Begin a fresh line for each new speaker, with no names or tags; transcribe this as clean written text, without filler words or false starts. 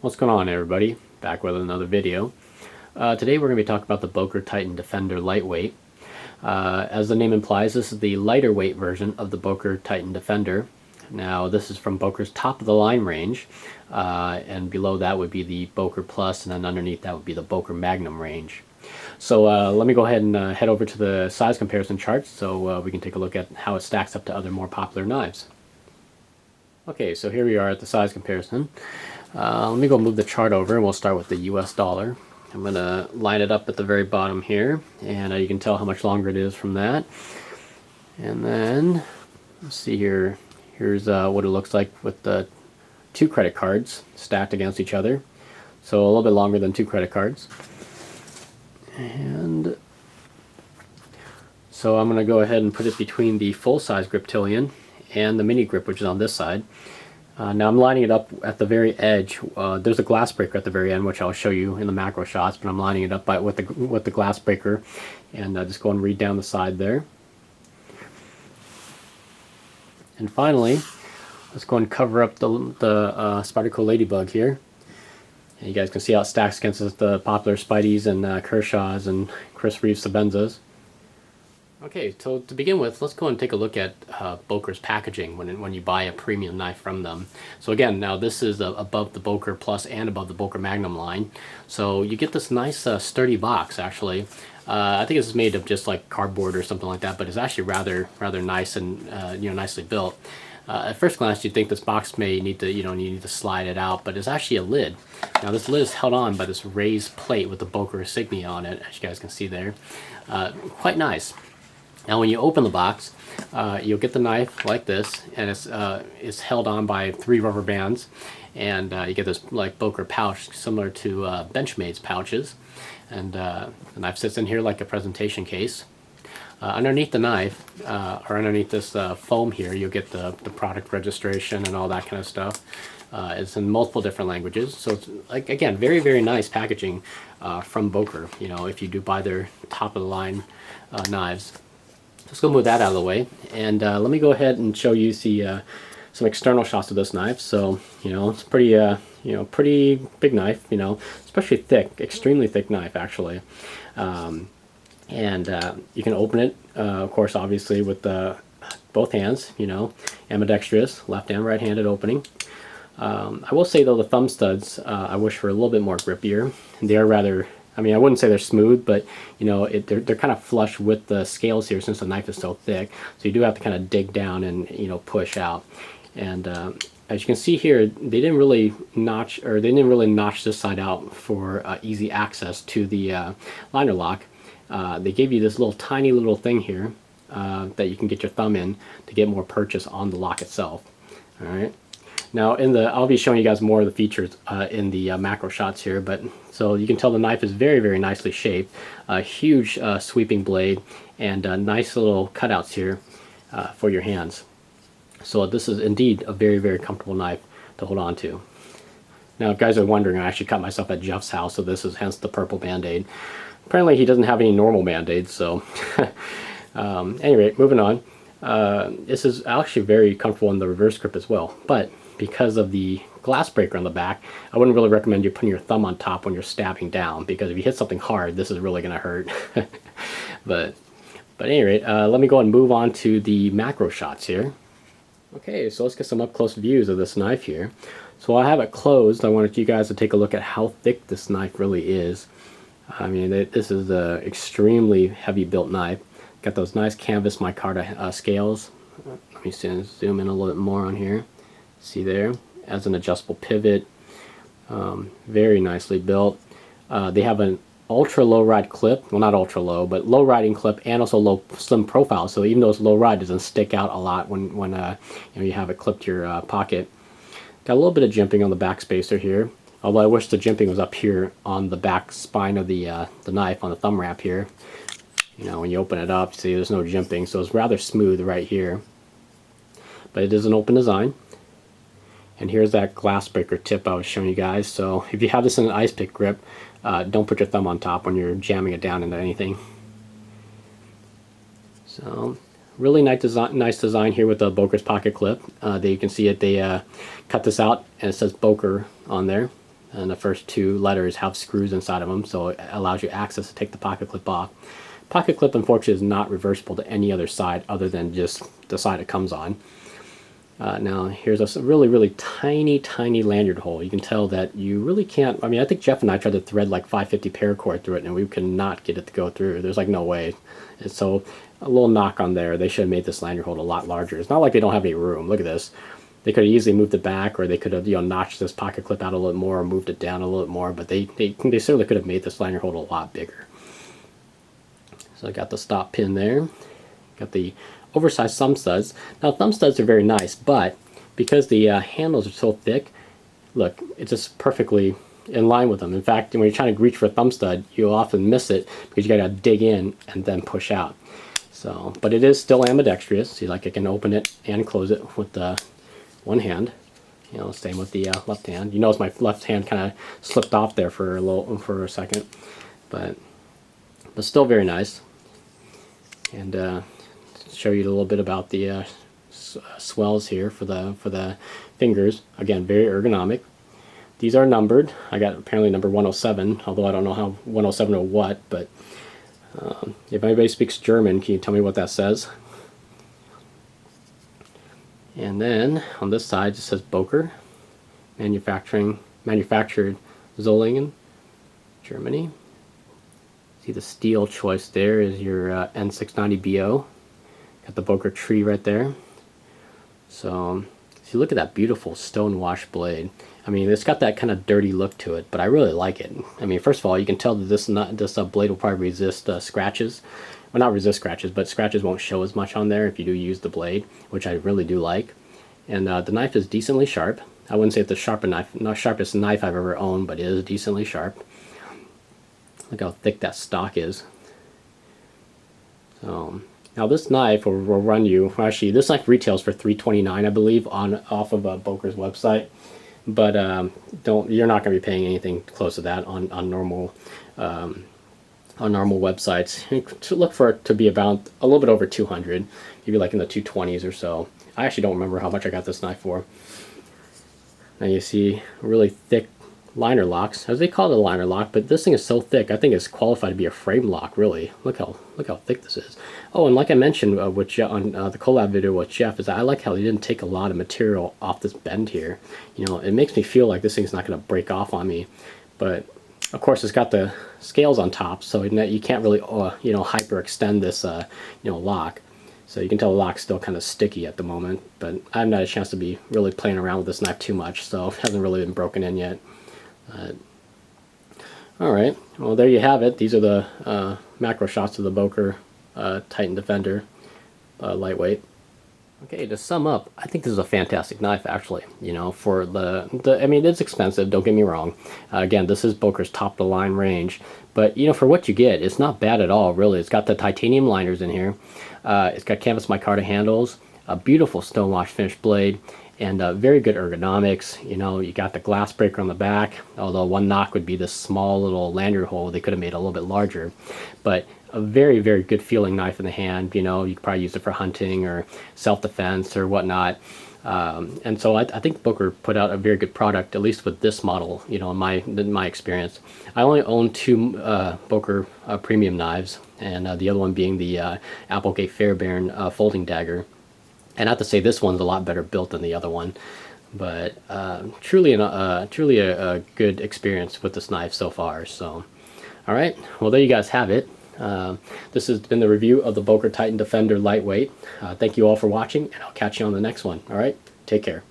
What's going on, everybody? Back with another video. Today we're going to be talking about the Boker Titan Defender Lightweight. As the name implies, this is the lighter weight version of the Boker Titan Defender. Now this is from Boker's top of the line range, and below that would be the Boker Plus, and then underneath that would be the Boker Magnum range. So let me go ahead and head over to the size comparison chart so we can take a look at how it stacks up to other more popular knives. Okay, so here we are at the size comparison. Let me go move the chart over and we'll start with the US dollar. I'm going to line it up at the very bottom here, and you can tell how much longer it is from that. And then, let's see here, here's what it looks like with the 2 credit cards stacked against each other. So a little bit longer than 2 credit cards. And so I'm going to go ahead and put it between the full-size Griptilian and the mini grip, which is on this side. Now I'm lining it up at the very edge. There's a glass breaker at the very end, which I'll show you in the macro shots, but I'm lining it up with the glass breaker, and just go and read down the side there. And finally, let's go and cover up the Spyderco Ladybug here. And you guys can see how it stacks against the popular Spideys and Kershaws and Chris Reeves Sabenzas. Okay, so to begin with, let's go and take a look at Boker's packaging when you buy a premium knife from them. So again, now this is above the Boker Plus and above the Boker Magnum line. So you get this nice sturdy box, actually. I think it's made of just like cardboard or something like that, but it's actually rather nice and nicely built. At first glance, you'd think this box may need to, you need to slide it out, but it's actually a lid. Now this lid is held on by this raised plate with the Boker insignia on it, as you guys can see there. Quite nice. Now when you open the box, you'll get the knife like this, and it's held on by 3 rubber bands, and you get this like Boker pouch similar to Benchmade's pouches, and the knife sits in here like a presentation case. Underneath the knife, or underneath this foam here, you'll get the product registration and all that kind of stuff. It's in multiple different languages, so it's, like, again, very nice packaging from Boker, if you do buy their top of the line knives. Let's go move that out of the way, and let me go ahead and show you some external shots of this knife. So it's pretty pretty big knife, especially thick, extremely thick knife actually, and you can open it, of course, obviously with both hands, ambidextrous, left and right-handed opening. I will say though, the thumb studs I wish were a little bit more grippier. They are rather, I mean, I wouldn't say they're smooth, but they're kind of flush with the scales here since the knife is so thick. So you do have to kind of dig down and push out. And as you can see here, they didn't really notch this side out for easy access to the liner lock. They gave you this tiny little thing here that you can get your thumb in to get more purchase on the lock itself. All right. Now I'll be showing you guys more of the features in the macro shots here, but so you can tell the knife is very nicely shaped, a huge sweeping blade, and nice little cutouts here for your hands. So this is indeed a very comfortable knife to hold on to. Now if guys are wondering, I actually cut myself at Jeff's house, so this is hence the purple band-aid. Apparently he doesn't have any normal band-aids, so anyway, moving on. This is actually very comfortable in the reverse grip as well, but because of the glass breaker on the back, I wouldn't really recommend you putting your thumb on top when you're stabbing down, because if you hit something hard, this is really going to hurt. but at any rate, let me go and move on to the macro shots here. Okay, so let's get some up-close views of this knife here. So while I have it closed, I wanted you guys to take a look at how thick this knife really is. I mean, this is an extremely heavy built knife. Got those nice canvas micarta scales. Let me zoom in a little bit more on here. See there, as an adjustable pivot, very nicely built. They have an ultra low ride clip, well, not ultra low, but low riding clip, and also low slim profile. So even though it's low ride, it doesn't stick out a lot when you have it clipped to your pocket. Got a little bit of jimping on the back spacer here, although I wish the jimping was up here on the back spine of the knife, on the thumb wrap here. When you open it up, see there's no jimping, so it's rather smooth right here. But it is an open design. And here's that glass breaker tip I was showing you guys. So if you have this in an ice pick grip, don't put your thumb on top when you're jamming it down into anything. So really nice design here with the Boker's pocket clip. There you can see it. They cut this out and it says Boker on there. and the first 2 letters have screws inside of them, so it allows you access to take the pocket clip off. Pocket clip, unfortunately, is not reversible to any other side other than just the side it comes on. Now here's a really tiny lanyard hole. You can tell that you really can't, I mean, I think Jeff and I tried to thread like 550 paracord through it and we could not get it to go through. There's like no way. And so a little knock on there. They should have made this lanyard hole a lot larger. It's not like they don't have any room. Look at this. They could have easily moved it back, or they could have, you know, notched this pocket clip out a little more or moved it down a little bit more, but they certainly could have made this lanyard hole a lot bigger. So I got the stop pin there. Got the oversized thumb studs. Now thumb studs are very nice, but because the handles are so thick, look, it's just perfectly in line with them. In fact, when you're trying to reach for a thumb stud, you'll often miss it because you gotta dig in and then push out. So, but it is still ambidextrous. See, like I can open it and close it with one hand. You know, same with the left hand. You notice my left hand kind of slipped off there for a second, but still very nice. And show you a little bit about the swells here for the fingers. Again, very ergonomic. These are numbered. I got apparently number 107, although I don't know how 107 or what, but if anybody speaks German, can you tell me what that says? And then on this side it says Boker, manufactured Solingen, Germany. See the steel choice there is your N690BO. Got the Boker tree right there. So look at that beautiful stone wash blade. I mean, it's got that kind of dirty look to it, but I really like it. I mean, first of all, you can tell that this blade will probably resist scratches. Well, not resist scratches, but scratches won't show as much on there if you do use the blade, which I really do like. And the knife is decently sharp. I wouldn't say it's the sharpest knife I've ever owned, but it is decently sharp. Look how thick that stock is. So now this knife will run you, actually this knife retails for $329, I believe, off of Boker's website. But you're not going to be paying anything close to that on normal websites. To look for it to be about a little bit over 200, maybe like in the 220s or so. I actually don't remember how much I got this knife for. Now you see really thick liner locks, as they call it a liner lock, but this thing is so thick, I think it's qualified to be a frame lock, really. Look how thick this is. Oh, and like I mentioned with Jeff, on the collab video with Jeff, is I like how he didn't take a lot of material off this bend here. You know, it makes me feel like this thing's not going to break off on me, but of course it's got the scales on top, so you can't really you know, hyperextend this you know, lock. So you can tell the lock's still kind of sticky at the moment, but I haven't had a chance to be really playing around with this knife too much, so it hasn't really been broken in yet. Alright, well there you have it. These are the macro shots of the Boker Titan Defender lightweight. Okay, to sum up, I think this is a fantastic knife, actually. You know, for I mean, it's expensive, don't get me wrong. Again, this is Boker's top-of-the-line range, but you know, for what you get, it's not bad at all, really. It's got the titanium liners in here. It's got canvas micarta handles, a beautiful stonewash finished blade, and very good ergonomics. You know, you got the glass breaker on the back, although one knock would be this small little lanyard hole. They could have made it a little bit larger, but a very good feeling knife in the hand. You know, you could probably use it for hunting or self-defense or whatnot. And so I think Boker put out a very good product, at least with this model, you know, in my experience. I only own 2 Boker premium knives, and the other one being the Applegate Fairbairn folding dagger. And not to say this one's a lot better built than the other one, but truly a good experience with this knife so far. So, all right, well there you guys have it. This has been the review of the Boker Titan Defender Lightweight. Thank you all for watching, and I'll catch you on the next one. All right, take care.